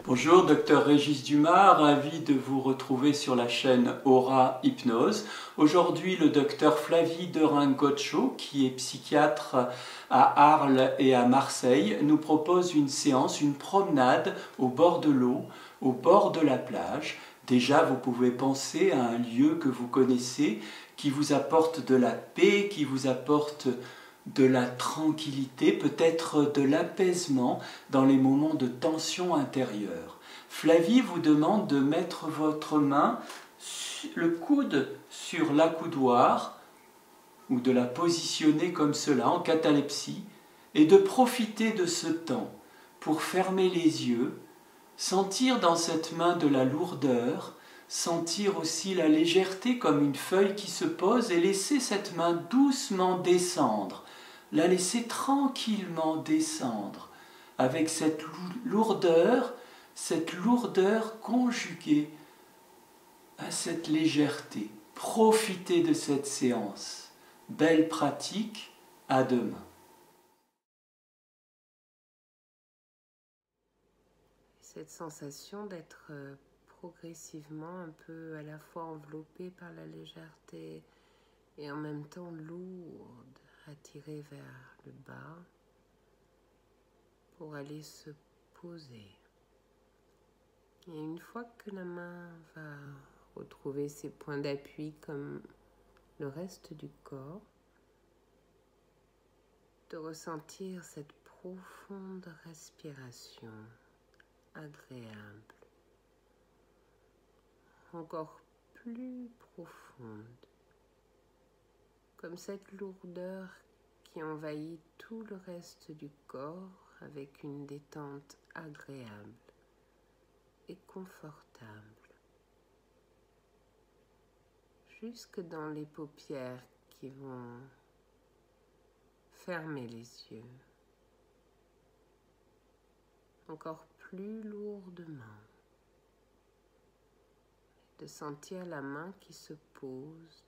Bonjour, docteur Régis Dumas, ravi de vous retrouver sur la chaîne Aura Hypnose. Aujourd'hui, le docteur Flavie Dering-Gotcho, qui est psychiatre à Arles et à Marseille, nous propose une séance, une promenade au bord de l'eau, au bord de la plage. Déjà, vous pouvez penser à un lieu que vous connaissez, qui vous apporte de la paix, qui vous apporte de la tranquillité, peut-être de l'apaisement dans les moments de tension intérieure. Flavie vous demande de mettre votre main, le coude sur l'accoudoir, ou de la positionner comme cela, en catalepsie, et de profiter de ce temps pour fermer les yeux, sentir dans cette main de la lourdeur, sentir aussi la légèreté comme une feuille qui se pose et laisser cette main doucement descendre, la laisser tranquillement descendre avec cette lourdeur conjuguée à cette légèreté. Profitez de cette séance. Belle pratique, à demain. Cette sensation d'être progressivement un peu à la fois enveloppée par la légèreté et en même temps lourde, attirée vers le bas pour aller se poser. Et une fois que la main va retrouver ses points d'appui comme le reste du corps, de ressentir cette profonde respiration agréable, encore plus profonde, comme cette lourdeur qui envahit tout le reste du corps avec une détente agréable et confortable, jusque dans les paupières qui vont fermer les yeux, encore plus lourdement, de sentir la main qui se pose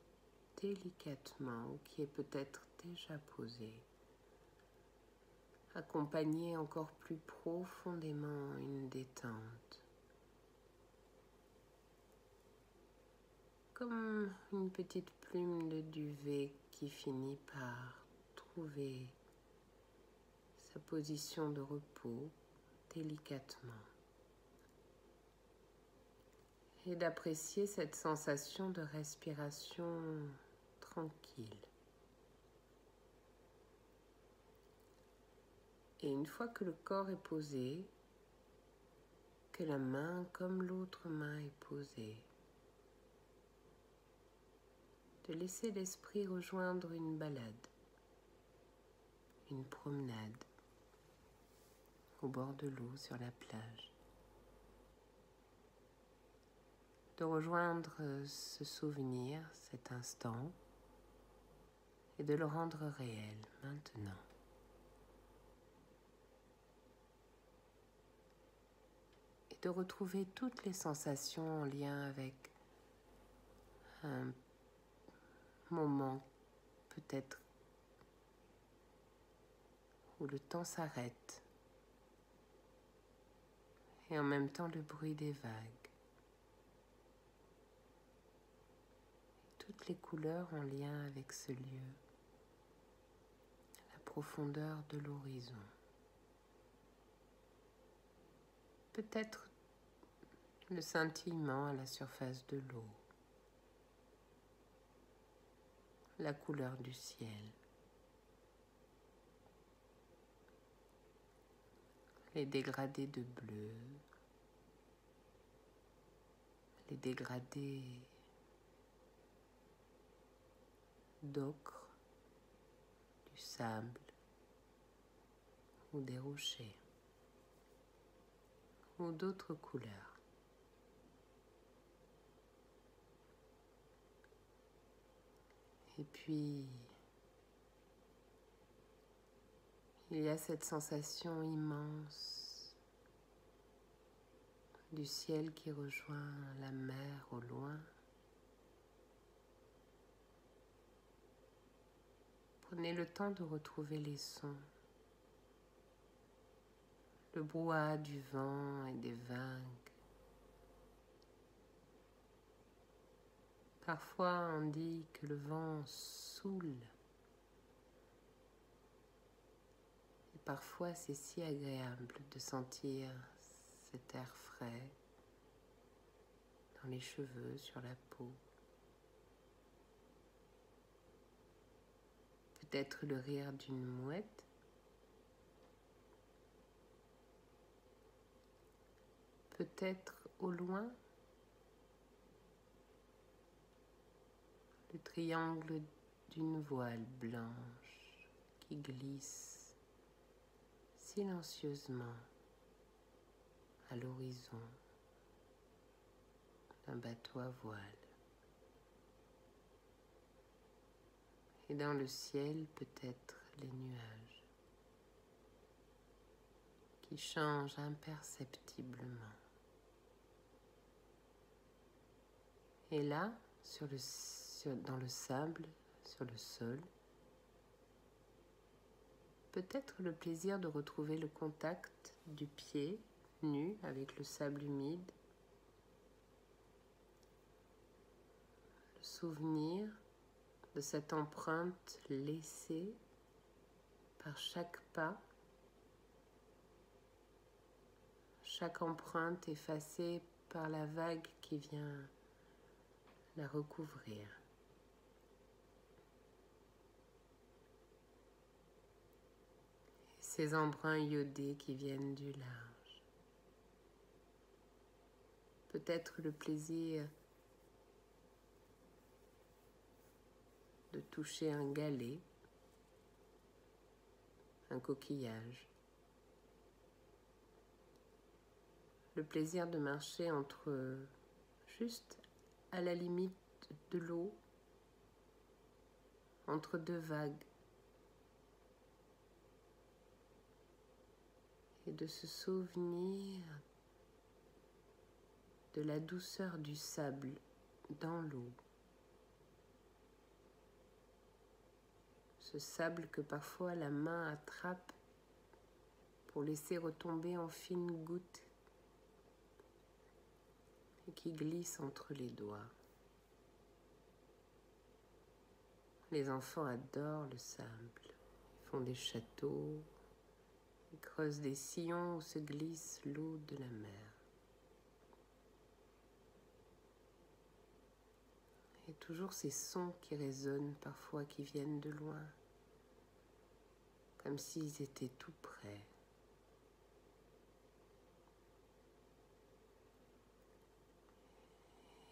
délicatement ou qui est peut-être déjà posée, accompagner encore plus profondément une détente, comme une petite plume de duvet qui finit par trouver sa position de repos délicatement, et d'apprécier cette sensation de respiration tranquille. Et une fois que le corps est posé, que la main comme l'autre main est posée, de laisser l'esprit rejoindre une balade, une promenade au bord de l'eau sur la plage, de rejoindre ce souvenir, cet instant, et de le rendre réel maintenant. Et de retrouver toutes les sensations en lien avec un moment peut-être où le temps s'arrête et en même temps le bruit des vagues. Toutes les couleurs en lien avec ce lieu, la profondeur de l'horizon. Peut-être le scintillement à la surface de l'eau, la couleur du ciel, les dégradés de bleu, les dégradés d'ocre, du sable ou des rochers ou d'autres couleurs. Et puis, il y a cette sensation immense du ciel qui rejoint la mer au loin. Prenez le temps de retrouver les sons, le brouhaha du vent et des vagues. Parfois on dit que le vent saoule. Et parfois c'est si agréable de sentir cet air frais dans les cheveux, sur la peau. Peut-être le rire d'une mouette. Peut-être au loin, le triangle d'une voile blanche qui glisse silencieusement à l'horizon d'un bateau à voile. Et dans le ciel, peut-être les nuages qui changent imperceptiblement. Et là, dans le sable, sur le sol, peut-être le plaisir de retrouver le contact du pied nu avec le sable humide, le souvenir de cette empreinte laissée par chaque pas, chaque empreinte effacée par la vague qui vient la recouvrir. Et ces embruns iodés qui viennent du large. Peut-être le plaisir de toucher un galet, un coquillage. Le plaisir de marcher juste à la limite de l'eau, entre deux vagues, et de se souvenir de la douceur du sable dans l'eau. Ce sable que parfois la main attrape pour laisser retomber en fines gouttes et qui glisse entre les doigts. Les enfants adorent le sable. Ils font des châteaux, ils creusent des sillons où se glisse l'eau de la mer. Et toujours ces sons qui résonnent parfois, qui viennent de loin, comme s'ils étaient tout près.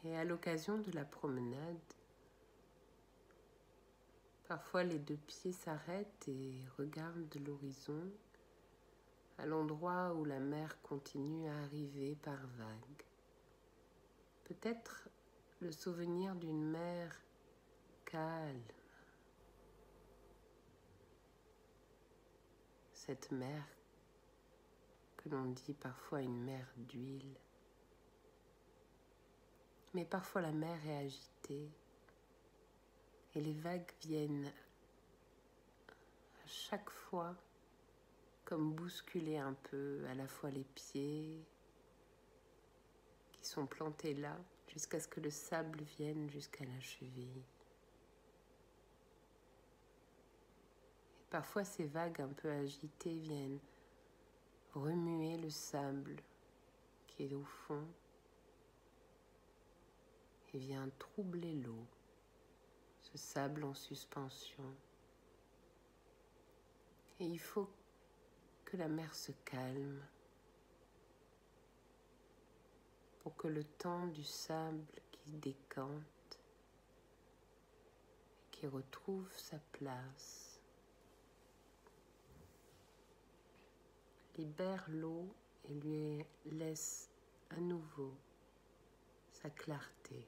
Et à l'occasion de la promenade, parfois les deux pieds s'arrêtent et regardent l'horizon à l'endroit où la mer continue à arriver par vagues. Peut-être le souvenir d'une mer calme. Cette mer que l'on dit parfois une mer d'huile. Mais parfois la mer est agitée et les vagues viennent à chaque fois comme bousculer un peu à la fois les pieds qui sont plantés là jusqu'à ce que le sable vienne jusqu'à la cheville. Et parfois ces vagues un peu agitées viennent remuer le sable qui est au fond et vient troubler l'eau, ce sable en suspension. Et il faut que la mer se calme pour que le temps du sable qui décante et qui retrouve sa place libère l'eau et lui laisse à nouveau sa clarté.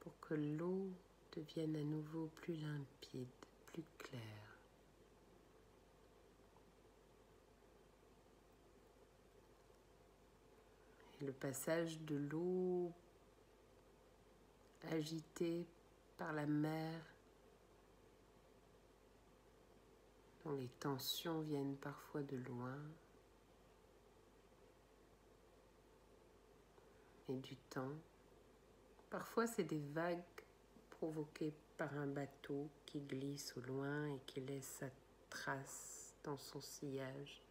Pour que l'eau devienne à nouveau plus limpide, plus claire. Et le passage de l'eau agitée par la mer dont les tensions viennent parfois de loin et du temps. Parfois, c'est des vagues provoquées par un bateau qui glisse au loin et qui laisse sa trace dans son sillage,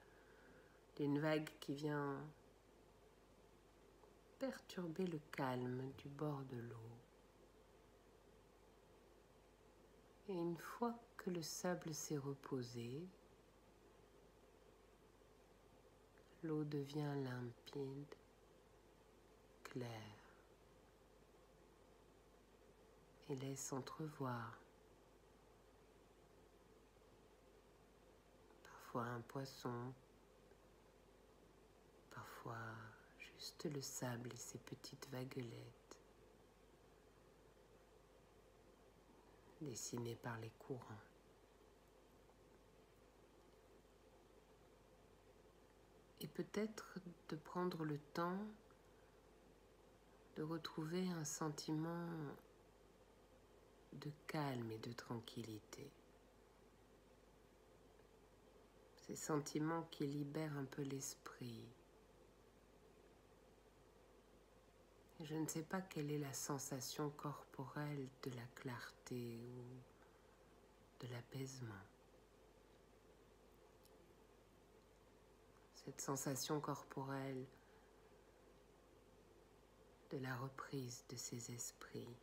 d'une vague qui vient perturber le calme du bord de l'eau. Et une fois que le sable s'est reposé, l'eau devient limpide, claire, et laisse entrevoir parfois un poisson, parfois juste le sable et ses petites vaguelettes dessinées par les courants. Et peut-être de prendre le temps de retrouver un sentiment de calme et de tranquillité. Ces sentiments qui libèrent un peu l'esprit. Et je ne sais pas quelle est la sensation corporelle de la clarté ou de l'apaisement. Cette sensation corporelle de la reprise de ces esprits,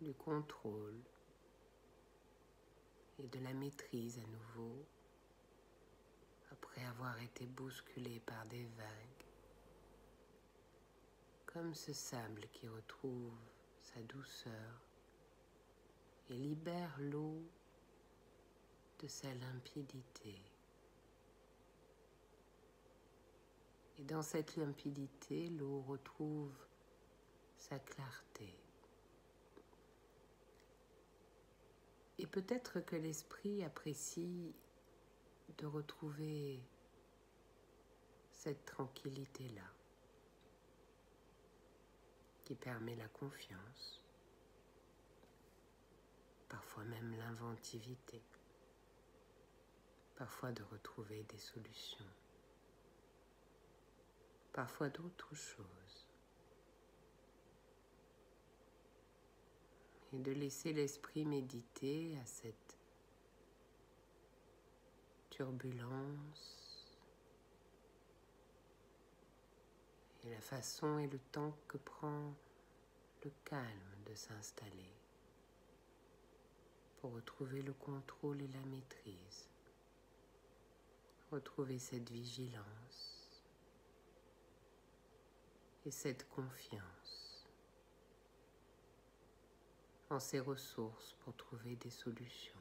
du contrôle et de la maîtrise à nouveau, après avoir été bousculé par des vagues, comme ce sable qui retrouve sa douceur et libère l'eau de sa limpidité. Et dans cette limpidité, l'eau retrouve sa clarté. Et peut-être que l'esprit apprécie de retrouver cette tranquillité-là, qui permet la confiance, parfois même l'inventivité, parfois de retrouver des solutions, parfois d'autres choses, et de laisser l'esprit méditer à cette turbulence et la façon et le temps que prend le calme de s'installer pour retrouver le contrôle et la maîtrise, retrouver cette vigilance et cette confiance en ses ressources pour trouver des solutions,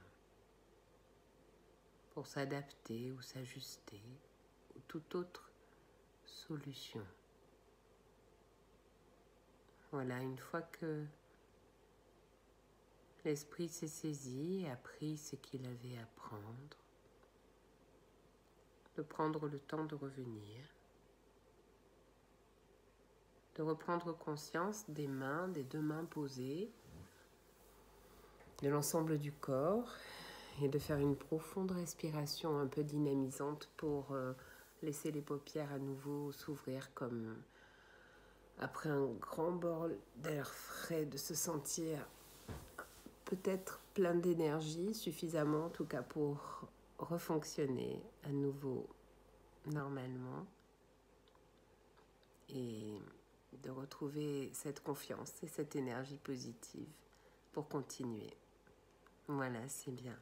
pour s'adapter ou s'ajuster ou toute autre solution. Voilà, une fois que l'esprit s'est saisi et a pris ce qu'il avait à prendre, de prendre le temps de revenir, de reprendre conscience des mains, des deux mains posées, de l'ensemble du corps et de faire une profonde respiration un peu dynamisante pour laisser les paupières à nouveau s'ouvrir comme après un grand bol d'air frais, de se sentir peut-être plein d'énergie, suffisamment en tout cas pour refonctionner à nouveau normalement et de retrouver cette confiance et cette énergie positive pour continuer. Voilà, c'est bien.